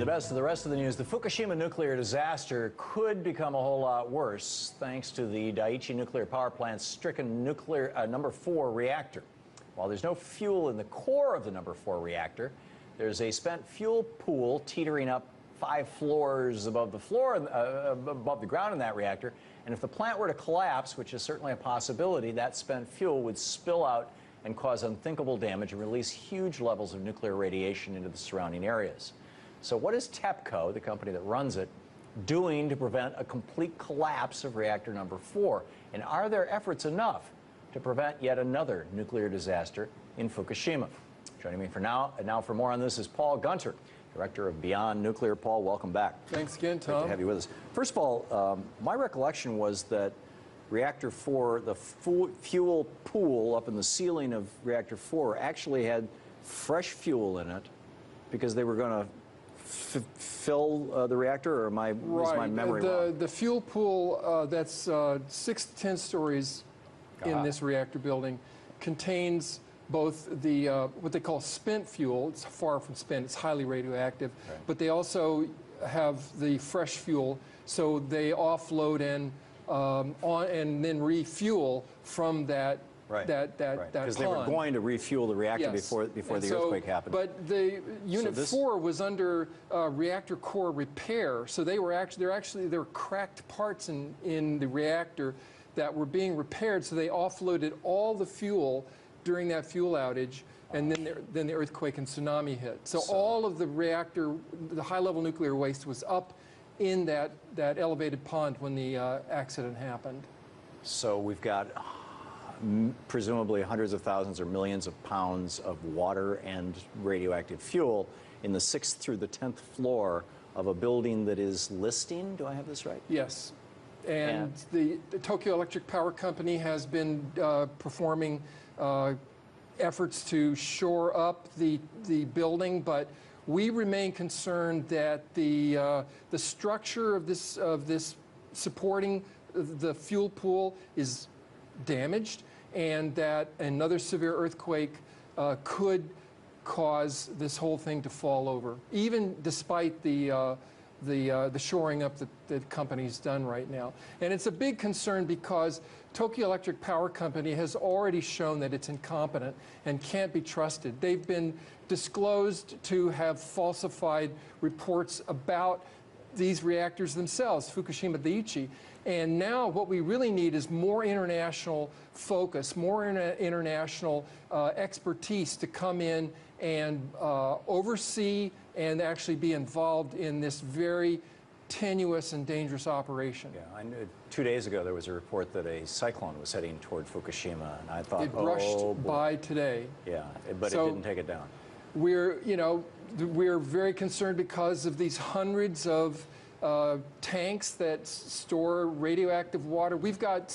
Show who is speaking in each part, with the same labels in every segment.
Speaker 1: the best of the rest of the news, the Fukushima nuclear disaster could become a whole lot worse thanks to the Daiichi nuclear power plant's stricken nuclear number 4 reactor. While there's no fuel in the core of the number 4 reactor, there's a spent fuel pool teetering up 5 floors above the floor, above the ground in that reactor. And if the plant were to collapse, which is certainly a possibility, that spent fuel would spill out and cause unthinkable damage and release huge levels of nuclear radiation into the surrounding areas. So what is TEPCO, the company that runs it, doing to prevent a complete collapse of reactor number 4? And are their efforts enough to prevent yet another nuclear disaster in Fukushima? Joining me now for more on this is Paul Gunter, Director of Beyond Nuclear. Paul, welcome back.
Speaker 2: Thanks again, Tom.
Speaker 1: Great to have you with us. First of all, my recollection was that Reactor 4, the fuel pool up in the ceiling of Reactor 4 actually had fresh fuel in it because they were going to fill the reactor, or is my memory wrong?
Speaker 2: The fuel pool that's 6 to 10 stories in this reactor building contains both the what they call spent fuel. It's far from spent, it's highly radioactive, but they also have the fresh fuel, so they offload and and then refuel from that
Speaker 1: because they were going to refuel the reactor before the earthquake happened.
Speaker 2: But the Unit 4 was under reactor core repair, so they were there were cracked parts in the reactor that were being repaired, so they offloaded all the fuel during that fuel outage, and then the earthquake and tsunami hit. So all of the high-level nuclear waste was up in that elevated pond when the accident happened.
Speaker 1: So we've got presumably hundreds of thousands or millions of pounds of water and radioactive fuel in the 6th through the 10th floor of a building that is listing. Do I have this right?
Speaker 2: Yes. And the Tokyo Electric Power Company has been performing efforts to shore up the building, but we remain concerned that the structure of this supporting the fuel pool is damaged, and that another severe earthquake could cause this whole thing to fall over, even despite the shoring up that the company's done right now. And it's a big concern because Tokyo Electric Power Company has already shown that it's incompetent and can't be trusted. They've been disclosed to have falsified reports about these reactors themselves, Fukushima Daiichi. And now what we really need is more international focus, more international expertise to come in and oversee and actually be involved in this very tenuous and dangerous operation.
Speaker 1: Yeah, I knew 2 days ago there was a report that a cyclone was heading toward Fukushima, and I thought,
Speaker 2: it brushed by today.
Speaker 1: Yeah, but it didn't take it down.
Speaker 2: We're very concerned because of these hundreds of tanks that store radioactive water. We've got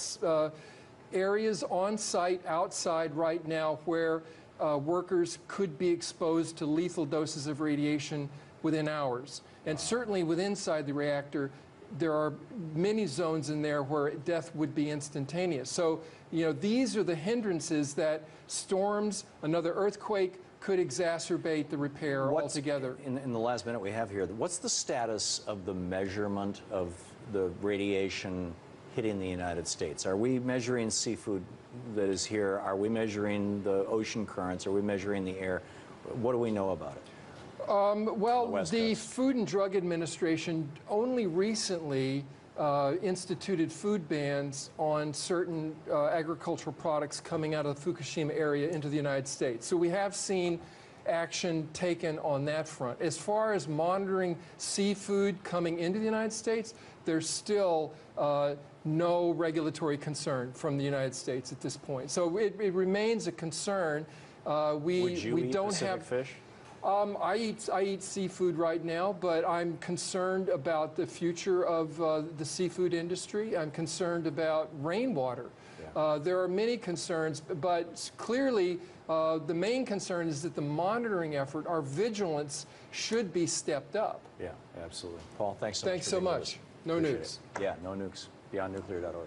Speaker 2: areas on site, outside right now, where workers could be exposed to lethal doses of radiation within hours. And certainly inside the reactor, there are many zones in there where death would be instantaneous. So, these are the hindrances that storms, another earthquake, could exacerbate the repair altogether.
Speaker 1: In the last minute we have here, what's the status of the measurement of the radiation hitting the United States? Are we measuring seafood that is here? Are we measuring the ocean currents? Are we measuring the air? What do we know about it?
Speaker 2: Well, the Food and Drug Administration only recently instituted food bans on certain agricultural products coming out of the Fukushima area into the United States. So we have seen action taken on that front. As far as monitoring seafood coming into the United States, there's still no regulatory concern from the United States at this point. So it remains a concern.
Speaker 1: Would you eat Pacific fish?
Speaker 2: I eat seafood right now, but I'm concerned about the future of the seafood industry. I'm concerned about rainwater. Yeah. There are many concerns, but clearly the main concern is that the monitoring effort, our vigilance, should be stepped up.
Speaker 1: Yeah, absolutely. Paul, thanks so much.
Speaker 2: Thanks so much. No nukes.
Speaker 1: Yeah, no nukes. BeyondNuclear.org.